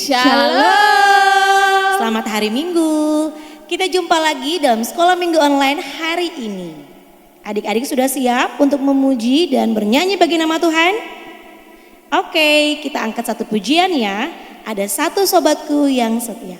Shalom. Selamat hari Minggu. Kita jumpa lagi dalam sekolah minggu online hari ini. Adik-adik sudah siap untuk memuji dan bernyanyi bagi nama Tuhan? Oke, kita angkat satu pujian ya. Ada satu sobatku yang setia.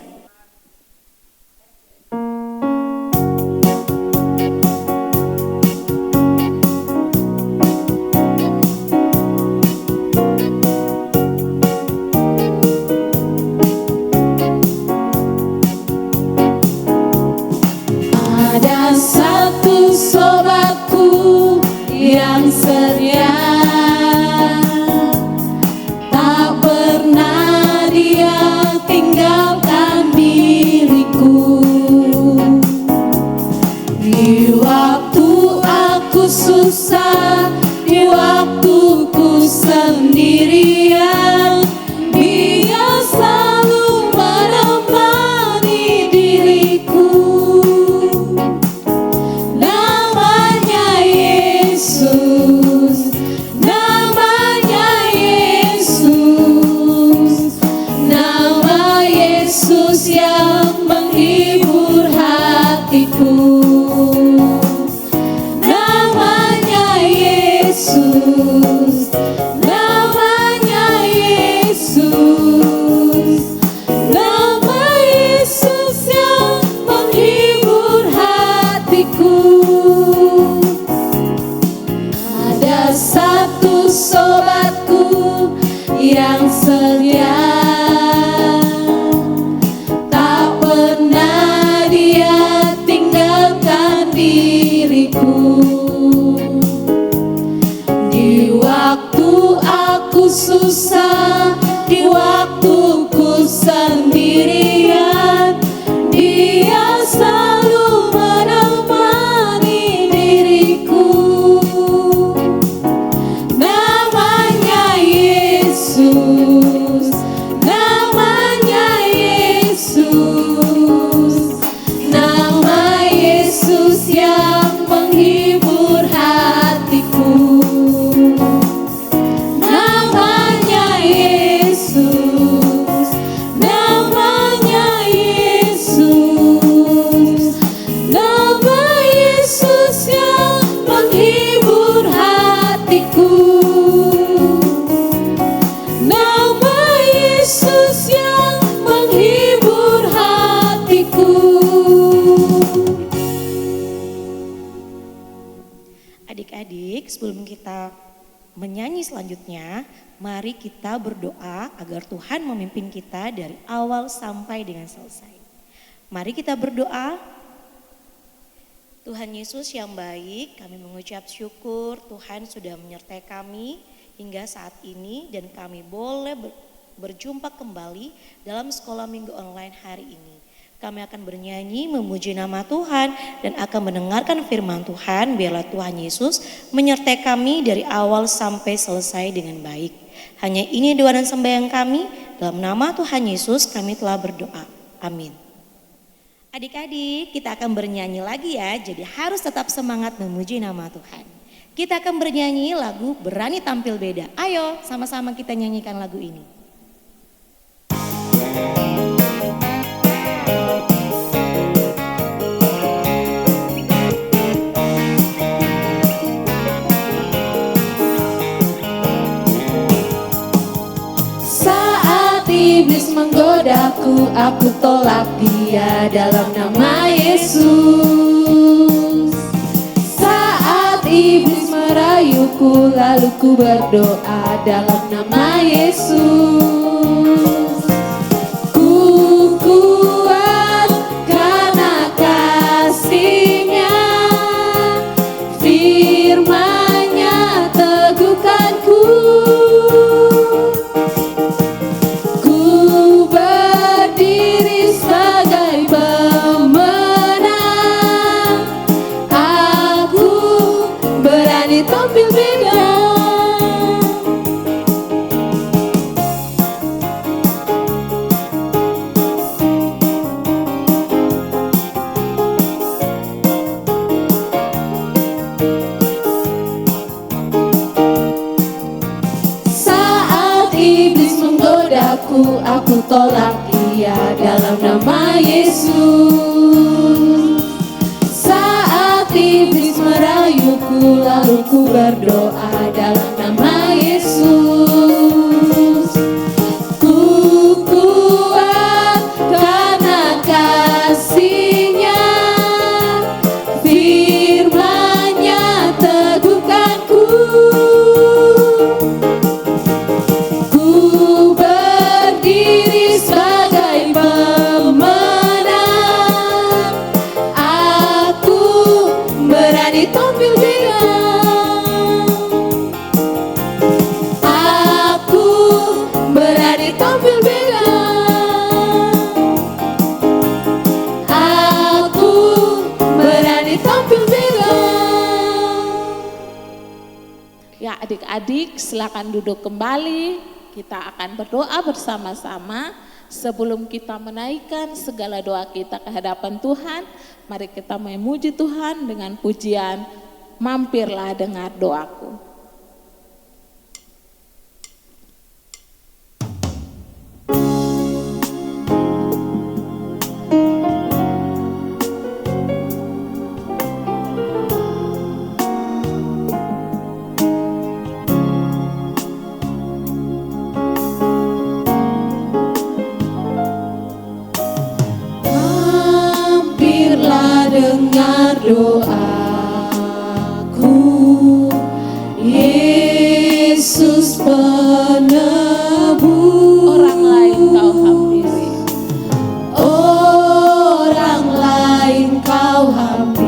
Ada satu sobatku yang setia, tak pernah dia tinggalkan diriku. Di waktu aku susah, di waktuku sendirian, dia selalu menemani diriku. Namanya Yesus, namanya Yesus, nama Yesus yang menghibur hatiku. Namanya Yesus, namanya Yesus, nama Yesus yang menghibur hatiku. Ada satu sobatku yang setia, tak pernah dia tinggalkan diriku. Di waktu aku susah, di waktuku sendirian, dia selalu menemani diriku. Namanya Yesus, namanya Yesus, nama Yesus yang menghibur hatiku. Namanya Yesus, namanya Yesus, nama Yesus yang menghibur hatiku. Nama Yesus yang menghibur hatiku. Adik-adik, sebelum kita menyanyi selanjutnya, mari kita berdoa agar Tuhan memimpin kita dari awal sampai dengan selesai. Mari kita berdoa. Tuhan Yesus yang baik, kami mengucap syukur Tuhan sudah menyertai kami hingga saat ini dan kami boleh berjumpa kembali dalam sekolah minggu online hari ini. Kami akan bernyanyi memuji nama Tuhan dan akan mendengarkan firman Tuhan. Biarlah Tuhan Yesus menyertai kami dari awal sampai selesai dengan baik. Hanya ini doa dan sembahyang kami, dalam nama Tuhan Yesus kami telah berdoa. Amin. Adik-adik, kita akan bernyanyi lagi ya, jadi harus tetap semangat memuji nama Tuhan. Kita akan bernyanyi lagu Berani Tampil Beda. Ayo sama-sama kita nyanyikan lagu ini. Saat iblis menggodaku, aku tolak dia dalam nama Yesus. Saat iblis merayuku, lalu ku berdoa dalam nama Yesus. Ku kuat karena kasih-Nya, firman-Nya teguhkanku. Ku berdiri sebagai pemenang. Aku berani tampil beda. aku tolak dia dalam nama Yesus. Saat iblis merayuku, lalu ku berdoa dalam nama Yesus. Ku kuat karena kasih-Nya, firman-Nya teguhkanku. Ku berdiri sebagai pemenang, aku berani tampil beda. Aku berani tampil beda. Aku berani tampil beda. Ya, adik-adik silakan duduk kembali. Kita akan berdoa bersama-sama. Sebelum kita menaikkan segala doa kita ke hadapan Tuhan, mari kita memuji Tuhan dengan pujian Mampirlah Dengar Doaku. Mampirlah dengar doaku, Yesus penebus. Orang lain kau hampiri, Orang lain kau hampiri,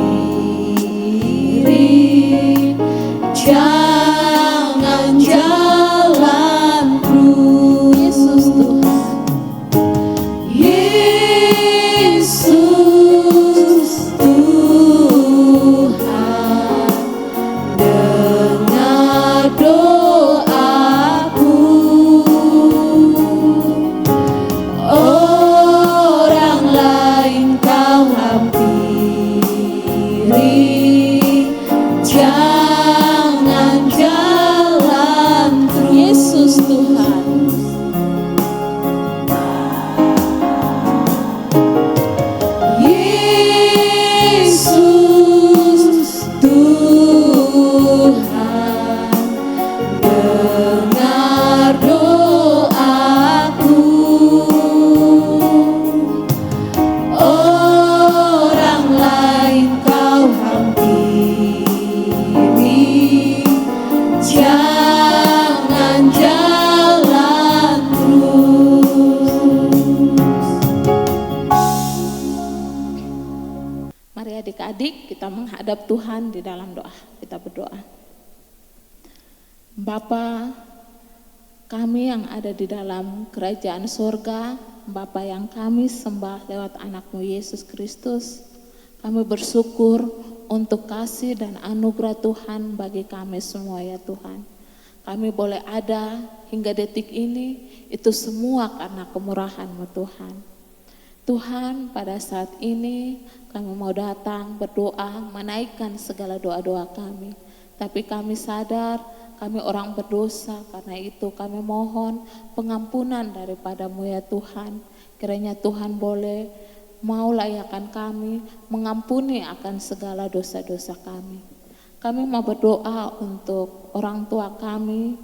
jangan jalan terus. Yesus Tuhan. Yesus Tuhan, dengar doaku. Orang lain kau hampiri, jangan jalan terus. Yesus Tuhan. Yesus Tuhan, dengar doaku. Orang lain kau hampiri, jangan jalan terus. Mari adik-adik kita menghadap Tuhan di dalam doa. Kita berdoa. Bapa kami yang ada di dalam kerajaan surga, Bapa yang kami sembah lewat anakmu Yesus Kristus, kami bersyukur untuk kasih dan anugerah Tuhan bagi kami semua ya Tuhan. Kami boleh ada hingga detik ini, itu semua karena kemurahan-Mu Tuhan. Tuhan, pada saat ini kami mau datang berdoa, menaikkan segala doa-doa kami. Tapi kami sadar kami orang berdosa, karena itu kami mohon pengampunan daripada-Mu ya Tuhan. Kiranya Tuhan boleh mau layakkan kami, mengampuni akan segala dosa-dosa kami. Kami mau berdoa untuk orang tua kami,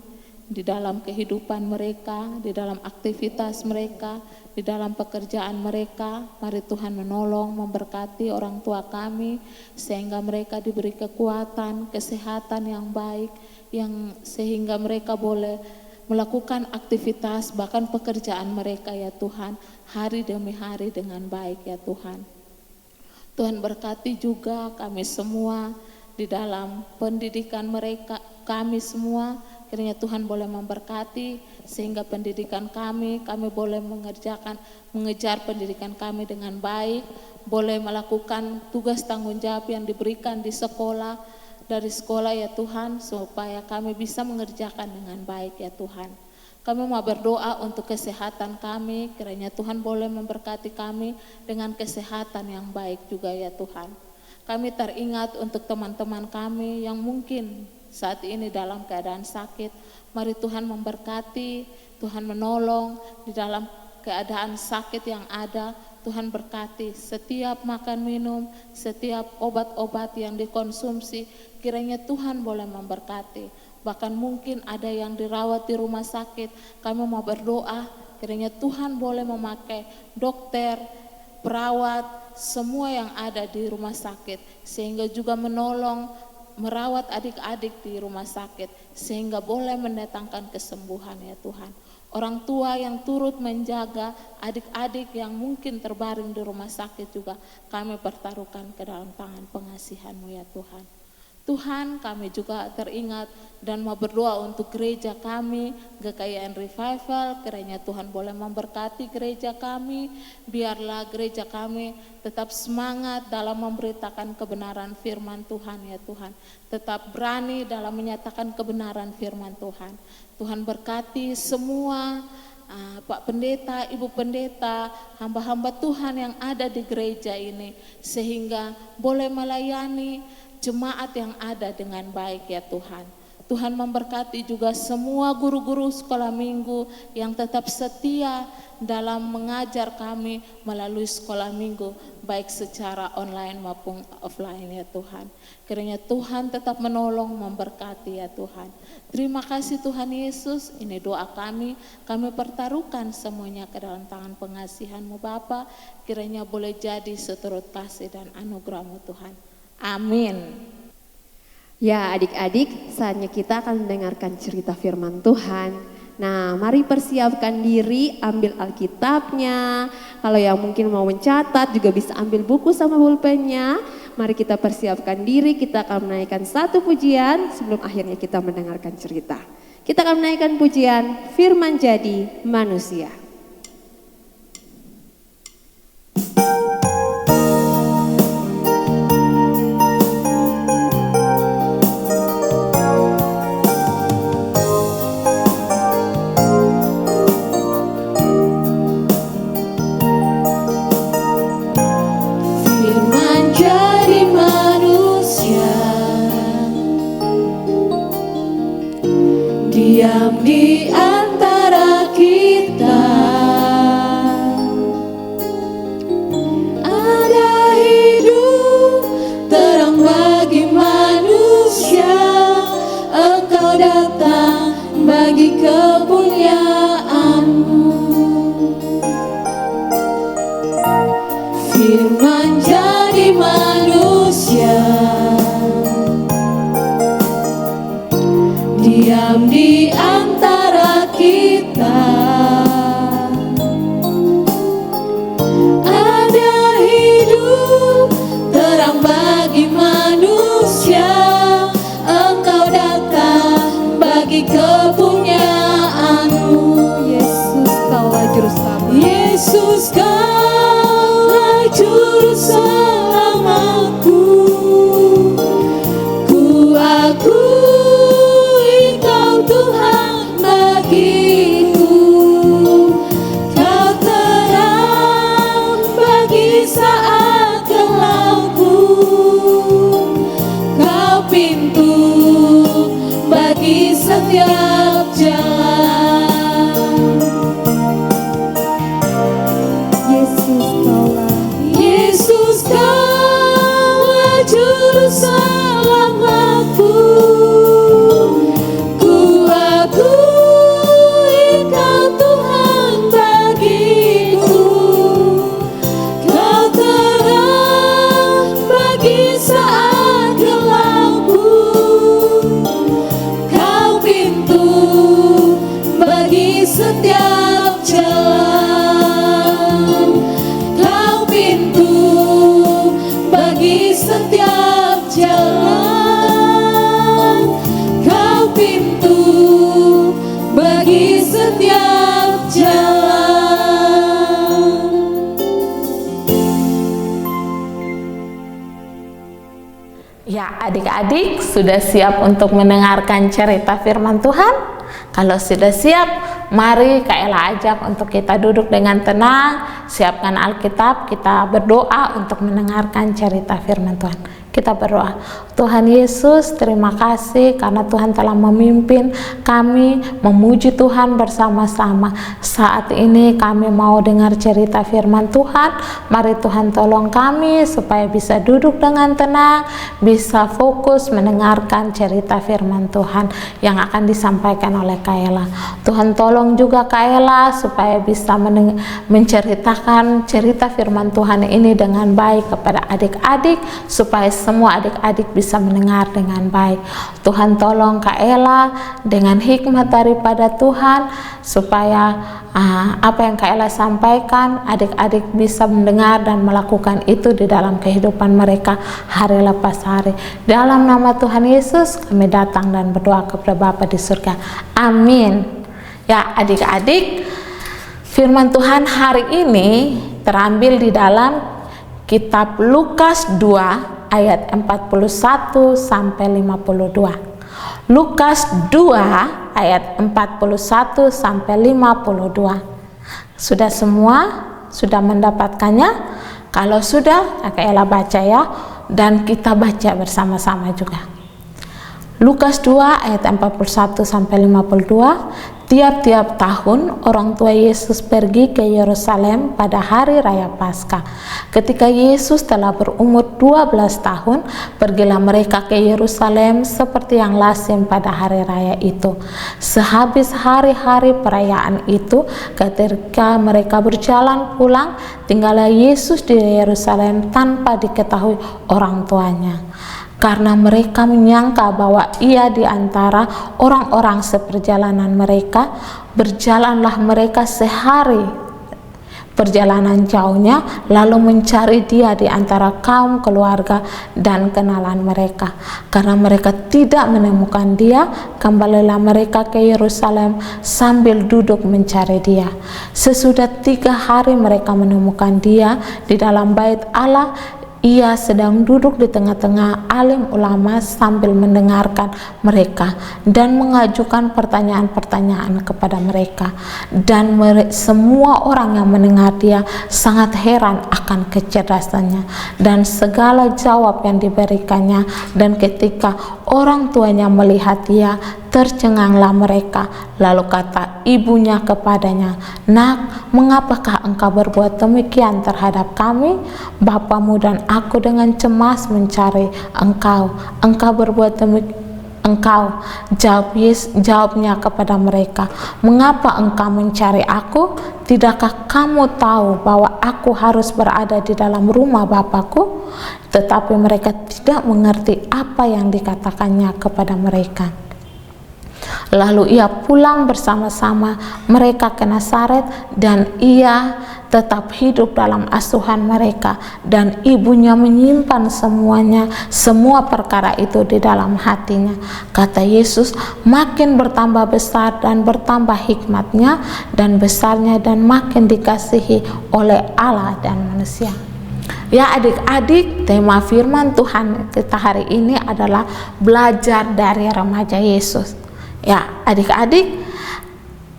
di dalam kehidupan mereka, di dalam aktivitas mereka, di dalam pekerjaan mereka. Mari Tuhan menolong, memberkati orang tua kami, sehingga mereka diberi kekuatan, kesehatan yang baik, yang sehingga mereka boleh melakukan aktivitas, bahkan pekerjaan mereka ya Tuhan, hari demi hari dengan baik ya Tuhan. Tuhan berkati juga kami semua di dalam pendidikan mereka, kami semua. Kiranya Tuhan boleh memberkati sehingga pendidikan kami boleh mengejar pendidikan kami dengan baik, boleh melakukan tugas tanggung jawab yang diberikan di sekolah, dari sekolah ya Tuhan, supaya kami bisa mengerjakan dengan baik ya Tuhan. Kami mau berdoa untuk kesehatan kami, kiranya Tuhan boleh memberkati kami dengan kesehatan yang baik juga ya Tuhan. Kami teringat untuk teman-teman kami yang mungkin saat ini dalam keadaan sakit. Mari Tuhan memberkati, Tuhan menolong di dalam keadaan sakit yang ada, Tuhan berkati setiap makan minum, setiap obat-obat yang dikonsumsi, kiranya Tuhan boleh memberkati. Bahkan mungkin ada yang dirawat di rumah sakit, kami mau berdoa kiranya Tuhan boleh memakai dokter, perawat, semua yang ada di rumah sakit, sehingga juga menolong, merawat adik-adik di rumah sakit, sehingga boleh mendatangkan kesembuhan ya Tuhan. Orang tua yang turut menjaga adik-adik yang mungkin terbaring di rumah sakit juga kami pertaruhkan ke dalam tangan pengasihan-Mu ya Tuhan. Tuhan, kami juga teringat dan mau berdoa untuk gereja kami, GKIN Revival, kiranya Tuhan boleh memberkati gereja kami, biarlah gereja kami tetap semangat dalam memberitakan kebenaran firman Tuhan ya Tuhan, tetap berani dalam menyatakan kebenaran firman Tuhan. Tuhan berkati semua Pak Pendeta, Ibu Pendeta, hamba-hamba Tuhan yang ada di gereja ini, sehingga boleh melayani jemaat yang ada dengan baik ya Tuhan. Tuhan memberkati juga semua guru-guru sekolah minggu yang tetap setia dalam mengajar kami melalui sekolah minggu, baik secara online maupun offline ya Tuhan. Kiranya Tuhan tetap menolong, memberkati ya Tuhan. Terima kasih Tuhan Yesus, ini doa kami pertaruhkan semuanya ke dalam tangan pengasihan-Mu Bapa. Kiranya boleh jadi seturut kasih dan anugerah-Mu Tuhan. Amin. Ya adik-adik, saatnya kita akan mendengarkan cerita firman Tuhan. Nah, mari persiapkan diri, ambil Alkitabnya. Kalau yang mungkin mau mencatat juga bisa ambil buku sama pulpennya. Mari kita persiapkan diri, kita akan menaikkan satu pujian sebelum akhirnya kita mendengarkan cerita. Kita akan menaikkan pujian Firman Jadi Manusia. Diam di antara kita, ada hidup terang bagi manusia. Engkau datang bagi kepunyaan-Mu. Firman jadi manusia, diam di antara kita. Ada hidup terang bagi manusia. Engkau datang bagi kepunyaan-Mu. Yesus, Kaulah juru selamat. Yesus, Kaulah juru selamatku. Ku akui Kau Tuhan bagiku. Kau terang bagi saat gelapku. Kau pintu bagi setiap jalan. Yesus, Kaulah. Yesus, Kaulah juru selamatku. Ku akui Kau Tuhan bagiku. Kau terang bagi saat gelapku. Kau pintu bagi setiap jalan. Kau pintu bagi setiap jalan. Kau pintu bagi setiap jalan. Ya adik-adik, sudah siap untuk mendengarkan cerita firman Tuhan? Kalau sudah siap, mari Kak Ella ajak untuk kita duduk dengan tenang, siapkan Alkitab, kita berdoa untuk mendengarkan cerita firman Tuhan. Kita berdoa. Tuhan Yesus, terima kasih karena Tuhan telah memimpin kami memuji Tuhan bersama-sama. Saat ini kami mau dengar cerita firman Tuhan. Mari Tuhan tolong kami supaya bisa duduk dengan tenang, bisa fokus mendengarkan cerita firman Tuhan yang akan disampaikan oleh Kaela. Tuhan tolong juga Kaela supaya bisa menceritakan cerita firman Tuhan ini dengan baik kepada adik-adik, supaya semua adik-adik bisa mendengar dengan baik. Tuhan tolong Kaela dengan hikmat daripada Tuhan, supaya apa yang Kaela sampaikan adik-adik bisa mendengar dan melakukan itu di dalam kehidupan mereka hari lepas hari. Dalam nama Tuhan Yesus kami datang dan berdoa kepada Bapa di surga. Amin. Ya adik-adik, firman Tuhan hari ini terambil di dalam kitab Lukas 2 ayat 41 sampai 52. Lukas 2 ayat 41 sampai 52. Sudah semua? Sudah mendapatkannya? Kalau sudah, Kaela baca ya, dan kita baca bersama-sama juga. Lukas 2 ayat 41 sampai 52. Tiap-tiap tahun orang tua Yesus pergi ke Yerusalem pada hari raya Paskah. Ketika Yesus telah berumur 12 tahun, pergilah mereka ke Yerusalem seperti yang lazim pada hari raya itu. Sehabis hari-hari perayaan itu, ketika mereka berjalan pulang, tinggallah Yesus di Yerusalem tanpa diketahui orang tuanya. Karena mereka menyangka bahwa ia di antara orang-orang seperjalanan mereka, berjalanlah mereka sehari perjalanan jauhnya, lalu mencari dia di antara kaum keluarga dan kenalan mereka. Karena mereka tidak menemukan dia, kembalilah mereka ke Yerusalem sambil duduk mencari dia. Sesudah 3 hari mereka menemukan dia di dalam bait Allah. Ia sedang duduk di tengah-tengah alim ulama sambil mendengarkan mereka dan mengajukan pertanyaan-pertanyaan kepada mereka. Dan semua orang yang mendengar dia sangat heran akan kecerdasannya dan segala jawab yang diberikannya. Dan ketika orang tuanya melihat dia, tercenganglah mereka. Lalu kata ibunya kepadanya, "Nak, mengapakah engkau berbuat demikian terhadap kami? Bapamu dan aku dengan cemas mencari engkau. Engkau berbuat demikian." Engkau, jawabnya kepada mereka, "Mengapa engkau mencari aku? Tidakkah kamu tahu bahwa aku harus berada di dalam rumah Bapakku?" Tetapi mereka tidak mengerti apa yang dikatakannya kepada mereka. Lalu ia pulang bersama-sama mereka ke Nazaret, dan ia tetap hidup dalam asuhan mereka, dan ibunya menyimpan semua perkara itu di dalam hatinya. Kata Yesus, makin bertambah besar dan bertambah hikmatnya dan besarnya, dan makin dikasihi oleh Allah dan manusia. Ya adik-adik, tema firman Tuhan kita hari ini adalah belajar dari remaja Yesus. Ya adik-adik,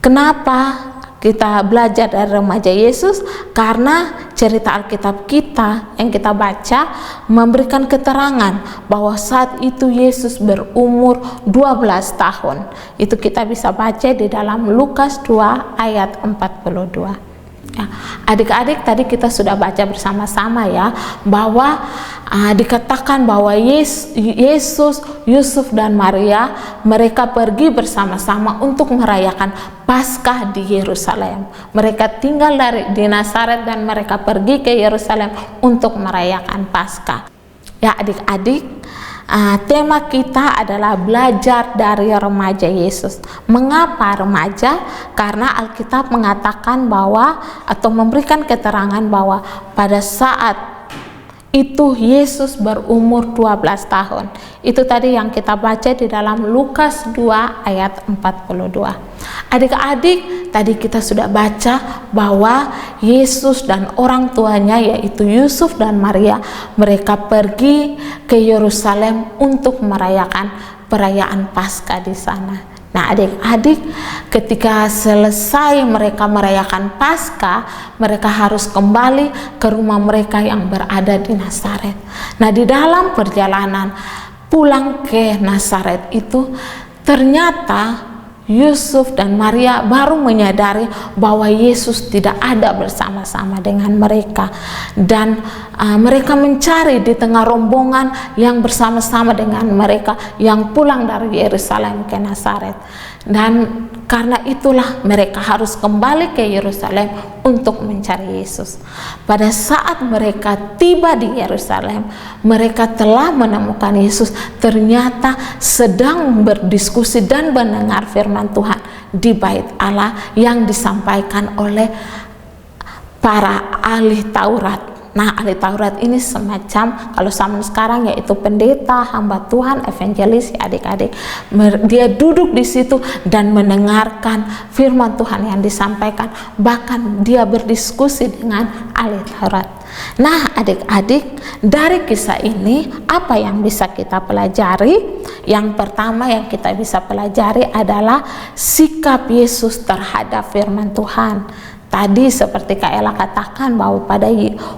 kenapa kita belajar dari remaja Yesus? Karena cerita Alkitab kita yang kita baca memberikan keterangan bahwa saat itu Yesus berumur 12 tahun. Itu kita bisa baca di dalam Lukas 2 ayat 42. Ya, adik-adik, tadi kita sudah baca bersama-sama ya, bahwa dikatakan bahwa Yesus, Yusuf dan Maria, mereka pergi bersama-sama untuk merayakan Paskah di Yerusalem. Mereka tinggal di Nazaret dan mereka pergi ke Yerusalem untuk merayakan Paskah. Ya adik-adik, tema kita adalah belajar dari remaja Yesus. Mengapa remaja? Karena Alkitab mengatakan bahwa, atau memberikan keterangan bahwa pada saat itu Yesus berumur 12 tahun. Itu tadi yang kita baca di dalam Lukas 2 ayat 42. Adik-adik, tadi kita sudah baca bahwa Yesus dan orang tuanya yaitu Yusuf dan Maria, mereka pergi ke Yerusalem untuk merayakan perayaan Paskah di sana. Nah, adik-adik, ketika selesai mereka merayakan Paskah, mereka harus kembali ke rumah mereka yang berada di Nazaret. Nah, di dalam perjalanan pulang ke Nazaret itu, ternyata Yusuf dan Maria baru menyadari bahwa Yesus tidak ada bersama-sama dengan mereka, dan mereka mencari di tengah rombongan yang bersama-sama dengan mereka yang pulang dari Yerusalem ke Nazaret. Dan karena itulah mereka harus kembali ke Yerusalem untuk mencari Yesus. Pada saat mereka tiba di Yerusalem, mereka telah menemukan Yesus ternyata sedang berdiskusi dan mendengar firman Tuhan di bait Allah yang disampaikan oleh para ahli Taurat. Nah, ahli Taurat ini semacam kalau zaman sekarang yaitu pendeta, hamba Tuhan, evangelis, adik-adik. Dia duduk di situ dan mendengarkan firman Tuhan yang disampaikan. Bahkan dia berdiskusi dengan ahli Taurat. Nah, adik-adik, dari kisah ini apa yang bisa kita pelajari? Yang pertama yang kita bisa pelajari adalah sikap Yesus terhadap firman Tuhan. Tadi seperti Kak Ella katakan bahwa pada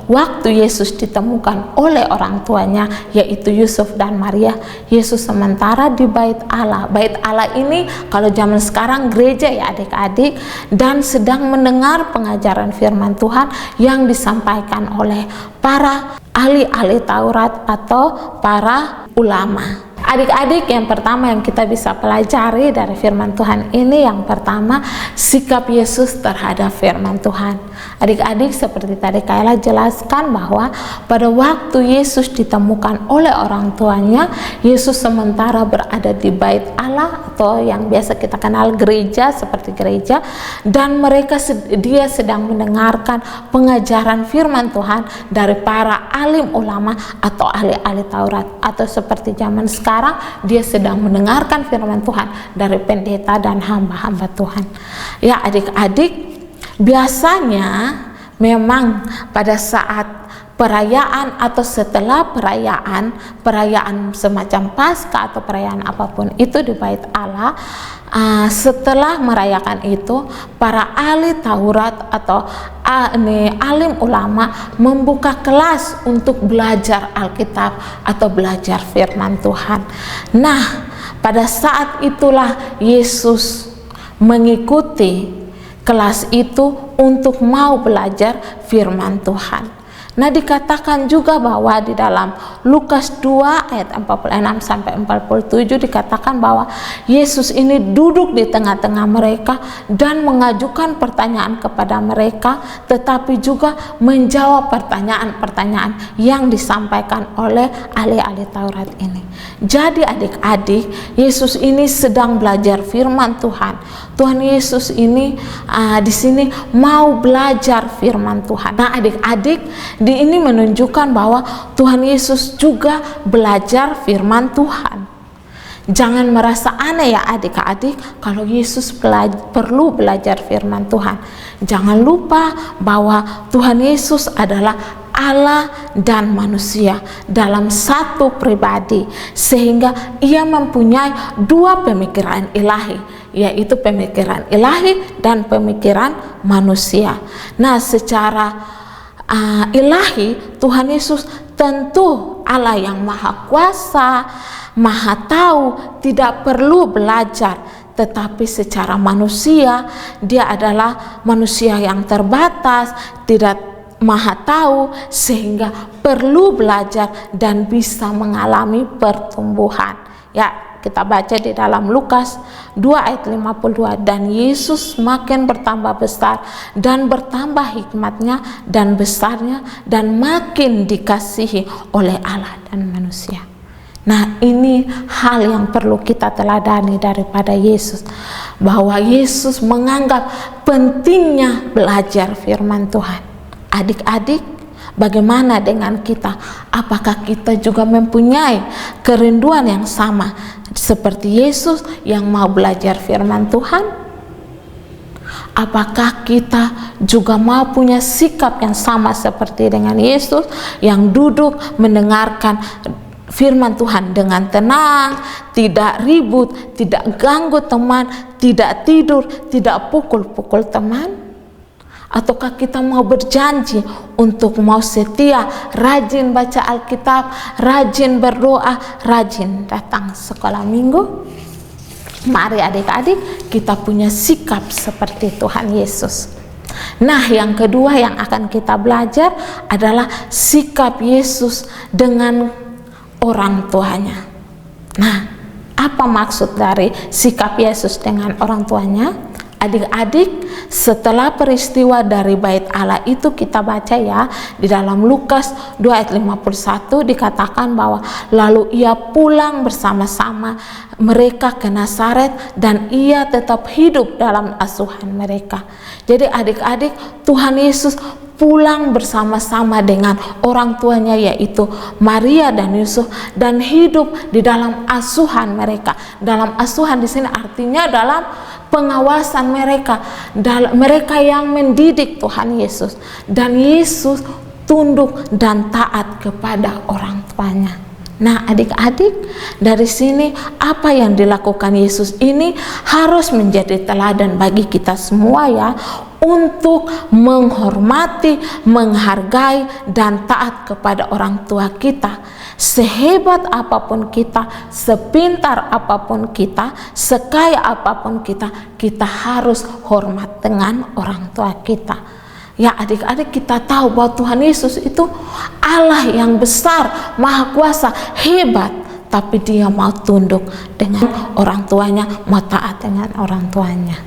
waktu Yesus ditemukan oleh orang tuanya yaitu Yusuf dan Maria, Yesus sementara di bait Allah. Bait Allah ini kalau zaman sekarang gereja ya adik-adik, dan sedang mendengar pengajaran firman Tuhan yang disampaikan oleh para ahli-ahli Taurat atau para ulama. Adik-adik, yang pertama yang kita bisa pelajari dari firman Tuhan ini, yang pertama sikap Yesus terhadap firman Tuhan. Adik-adik, seperti tadi Kayla jelaskan bahwa pada waktu Yesus ditemukan oleh orang tuanya, Yesus sementara berada di bait Allah atau yang biasa kita kenal gereja, seperti gereja, dan dia sedang mendengarkan pengajaran firman Tuhan dari para alim ulama atau ahli-ahli Taurat, atau seperti zaman sekarang dia sedang mendengarkan firman Tuhan dari pendeta dan hamba-hamba Tuhan. Ya adik-adik, biasanya memang pada saat perayaan atau setelah perayaan semacam Paskah atau perayaan apapun itu di bait Allah, setelah merayakan itu para ahli Taurat atau alim ulama membuka kelas untuk belajar Alkitab atau belajar firman Tuhan. Nah, pada saat itulah Yesus mengikuti kelas itu untuk mau belajar firman Tuhan. Nah, dikatakan juga bahwa di dalam Lukas 2 ayat 46 sampai 47 dikatakan bahwa Yesus ini duduk di tengah-tengah mereka dan mengajukan pertanyaan kepada mereka, tetapi juga menjawab pertanyaan-pertanyaan yang disampaikan oleh ahli-ahli Taurat ini. Jadi adik-adik, Yesus ini sedang belajar firman Tuhan. Tuhan Yesus ini di sini mau belajar firman Tuhan. Nah, adik-adik, ini menunjukkan bahwa Tuhan Yesus juga belajar firman Tuhan. Jangan merasa aneh ya adik-adik kalau Yesus perlu belajar firman Tuhan. Jangan lupa bahwa Tuhan Yesus adalah Allah dan manusia dalam satu pribadi, sehingga ia mempunyai dua pemikiran ilahi, yaitu pemikiran ilahi dan pemikiran manusia. Nah, secara ilahi, Tuhan Yesus tentu Allah yang maha kuasa, maha tahu, tidak perlu belajar. Tetapi secara manusia, dia adalah manusia yang terbatas, tidak maha tahu, sehingga perlu belajar dan bisa mengalami pertumbuhan. Ya, kita baca di dalam Lukas 2 ayat 52, dan Yesus makin bertambah besar dan bertambah hikmatnya dan besarnya, dan makin dikasihi oleh Allah dan manusia. Nah, ini hal yang perlu kita teladani daripada Yesus, bahwa Yesus menganggap pentingnya belajar firman Tuhan. Adik-adik, bagaimana dengan kita? Apakah kita juga mempunyai kerinduan yang sama seperti Yesus yang mau belajar firman Tuhan? Apakah kita juga mau punya sikap yang sama seperti dengan Yesus yang duduk mendengarkan firman Tuhan dengan tenang, tidak ribut, tidak ganggu teman, tidak tidur, tidak pukul-pukul teman? Ataukah kita mau berjanji untuk mau setia, rajin baca Alkitab, rajin berdoa, rajin datang sekolah minggu? Mari adik-adik kita punya sikap seperti Tuhan Yesus. Nah, yang kedua yang akan kita belajar adalah sikap Yesus dengan orang tuanya. Nah, apa maksud dari sikap Yesus dengan orang tuanya? Adik-adik, setelah peristiwa dari bait Allah itu kita baca ya, di dalam Lukas 2 ayat 51 dikatakan bahwa lalu ia pulang bersama-sama mereka ke Nazaret dan ia tetap hidup dalam asuhan mereka. Jadi adik-adik, Tuhan Yesus pulang bersama-sama dengan orang tuanya yaitu Maria dan Yusuf dan hidup di dalam asuhan mereka. Dalam asuhan di sini artinya dalam pengawasan mereka, mereka yang mendidik Tuhan Yesus, dan Yesus tunduk dan taat kepada orang tuanya. Nah, adik-adik, dari sini apa yang dilakukan Yesus ini harus menjadi teladan bagi kita semua ya, untuk menghormati, menghargai, dan taat kepada orang tua kita. Sehebat apapun kita, sepintar apapun kita, sekaya apapun kita, kita harus hormat dengan orang tua kita. Ya adik-adik, kita tahu bahwa Tuhan Yesus itu Allah yang besar, maha kuasa, hebat, tapi dia mau tunduk dengan orang tuanya, mau taat dengan orang tuanya.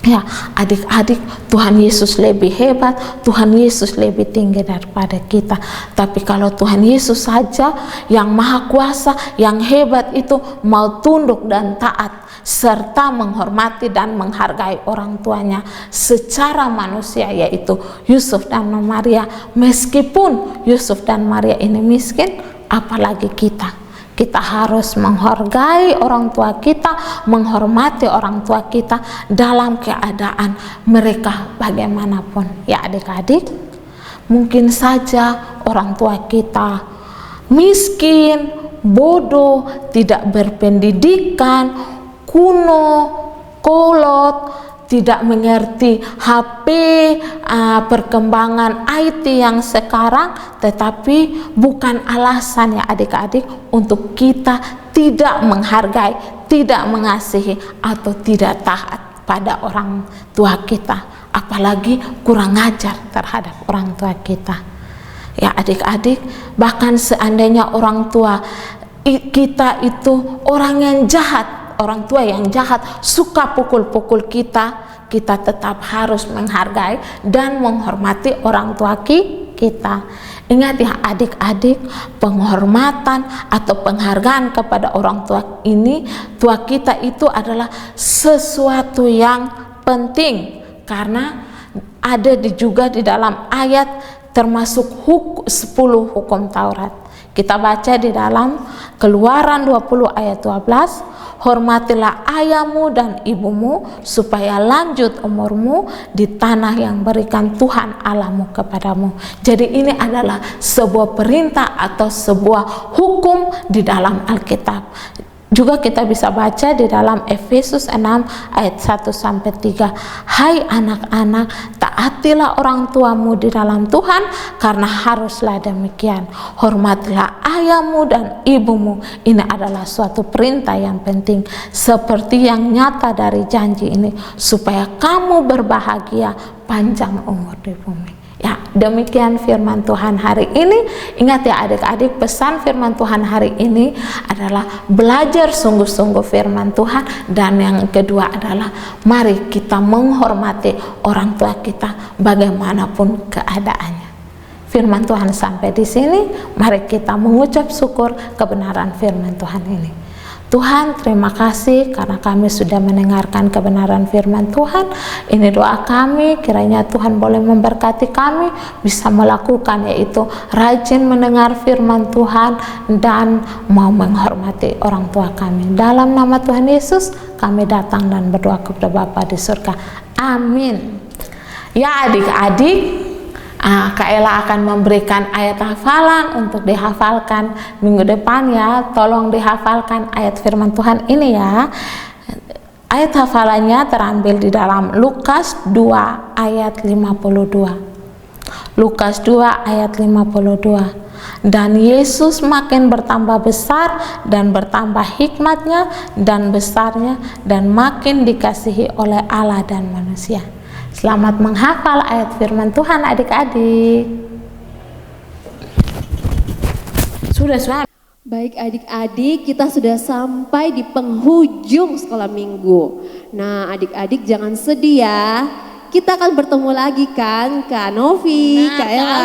Ya adik-adik, Tuhan Yesus lebih hebat, Tuhan Yesus lebih tinggi daripada kita. Tapi kalau Tuhan Yesus saja yang maha kuasa, yang hebat itu mau tunduk dan taat serta menghormati dan menghargai orang tuanya secara manusia, yaitu Yusuf dan Maria. Meskipun Yusuf dan Maria ini miskin, apalagi kita harus menghargai orang tua kita, menghormati orang tua kita dalam keadaan mereka bagaimanapun. Ya adik-adik, mungkin saja orang tua kita miskin, bodoh, tidak berpendidikan, kuno, kolot, tidak mengerti HP, perkembangan IT yang sekarang, tetapi bukan alasan ya adik-adik untuk kita tidak menghargai, tidak mengasihi, atau tidak taat pada orang tua kita, apalagi kurang ajar terhadap orang tua kita. Ya adik-adik, bahkan seandainya orang tua kita itu orang yang jahat, orang tua yang jahat, suka pukul-pukul kita, kita tetap harus menghargai dan menghormati orang tua kita. Ingat ya adik-adik, penghormatan atau penghargaan kepada orang tua kita itu adalah sesuatu yang penting, karena ada juga di dalam ayat termasuk 10 hukum Taurat. Kita baca di dalam Keluaran 20 ayat 12, hormatilah ayahmu dan ibumu supaya lanjut umurmu di tanah yang berikan Tuhan Allahmu kepadamu. Jadi ini adalah sebuah perintah atau sebuah hukum di dalam Alkitab. Juga kita bisa baca di dalam Efesus 6 ayat 1-3. Hai anak-anak, taatilah orang tuamu di dalam Tuhan, karena haruslah demikian. Hormatilah ayahmu dan ibumu. Ini adalah suatu perintah yang penting, seperti yang nyata dari janji ini, supaya kamu berbahagia panjang umur di bumi. Ya, demikian firman Tuhan hari ini. Ingat ya adik-adik, pesan firman Tuhan hari ini adalah belajar sungguh-sungguh firman Tuhan, dan yang kedua adalah mari kita menghormati orang tua kita bagaimanapun keadaannya. Firman Tuhan sampai di sini, mari kita mengucap syukur kebenaran firman Tuhan ini. Tuhan, terima kasih karena kami sudah mendengarkan kebenaran firman Tuhan. Ini doa kami, kiranya Tuhan boleh memberkati kami bisa melakukan, yaitu rajin mendengar firman Tuhan dan mau menghormati orang tua kami. Dalam nama Tuhan Yesus kami datang dan berdoa kepada Bapa di surga. Amin. Ya adik-adik, Kak Ella akan memberikan ayat hafalan untuk dihafalkan minggu depan ya. Tolong dihafalkan ayat firman Tuhan ini ya. Ayat hafalannya terambil di dalam Lukas 2 ayat 52. Lukas 2 ayat 52. Dan Yesus makin bertambah besar dan bertambah hikmatnya dan besarnya dan makin dikasihi oleh Allah dan manusia. Selamat menghafal ayat firman Tuhan adik-adik. Sudah. Baik adik-adik, kita sudah sampai di penghujung sekolah minggu. Nah adik-adik jangan sedih ya. Kita akan bertemu lagi kan Kak Novi, Kak Ella.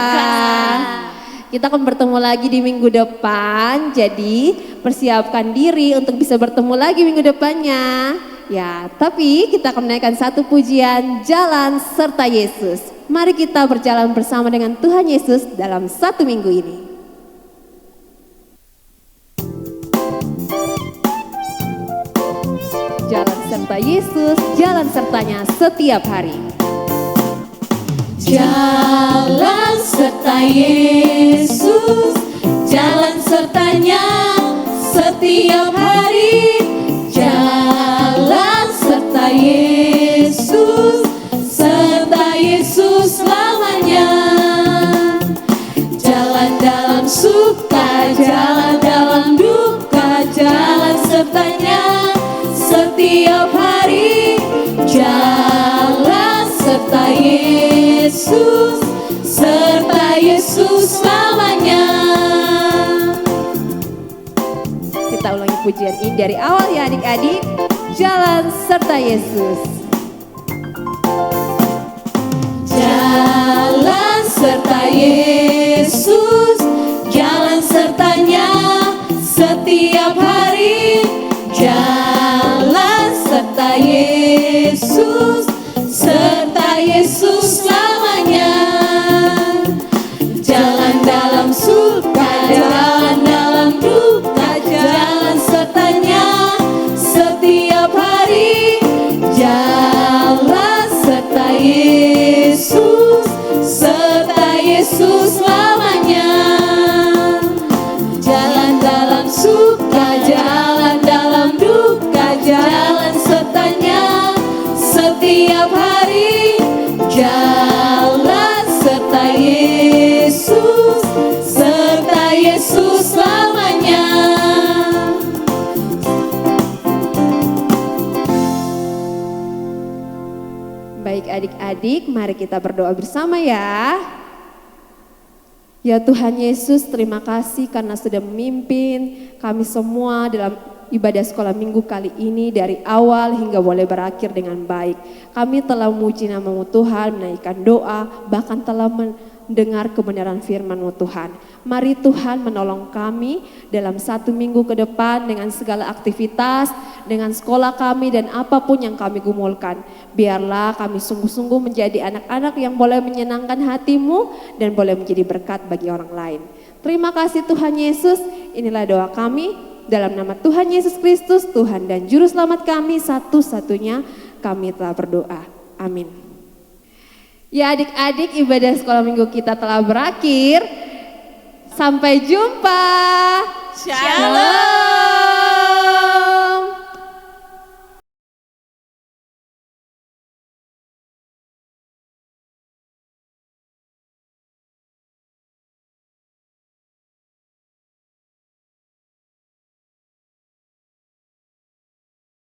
Kita akan bertemu lagi di minggu depan. Jadi persiapkan diri untuk bisa bertemu lagi minggu depannya. Ya, tapi kita akan menaikkan satu pujian Jalan Serta Yesus. Mari kita berjalan bersama dengan Tuhan Yesus dalam satu minggu ini. Jalan serta Yesus, jalan sertanya setiap hari. Jalan serta Yesus, jalan sertanya setiap hari. Jalan serta Yesus, serta Yesus selamanya. Jalan dalam suka, jalan dalam duka, jalan sertanya setiap hari. Jalan serta Yesus, serta Yesus selamanya. Kita ulangi pujian ini dari awal ya adik-adik. Jalan serta Yesus. Jalan serta Yesus, jalan sertanya setiap hari. Jalan serta Yesus, serta Yesus selamanya. Jalan dalam suka, jalan dalam duka, jalan sertanya setiap hari. Jalan serta Yesus, serta Yesus selamanya. Jalan dalam suka, jalan dalam duka, jalan sertanya setiap hari. Jalan serta Yesus, serta Yesus selamanya. Baik adik-adik, mari kita berdoa bersama ya. Ya Tuhan Yesus, terima kasih karena sudah memimpin kami semua dalam ibadah sekolah minggu kali ini dari awal hingga boleh berakhir dengan baik. Kami telah memuji nama-Mu Tuhan, menaikkan doa, bahkan telah mendengar kebenaran firman-Mu Tuhan. Mari Tuhan menolong kami dalam satu minggu ke depan dengan segala aktivitas, dengan sekolah kami dan apapun yang kami gumulkan. Biarlah kami sungguh-sungguh menjadi anak-anak yang boleh menyenangkan hati-Mu dan boleh menjadi berkat bagi orang lain. Terima kasih Tuhan Yesus, inilah doa kami. Dalam nama Tuhan Yesus Kristus, Tuhan dan Juru Selamat kami satu-satunya, kami telah berdoa. Amin. Ya adik-adik, ibadah sekolah minggu kita telah berakhir. Sampai jumpa. Shalom.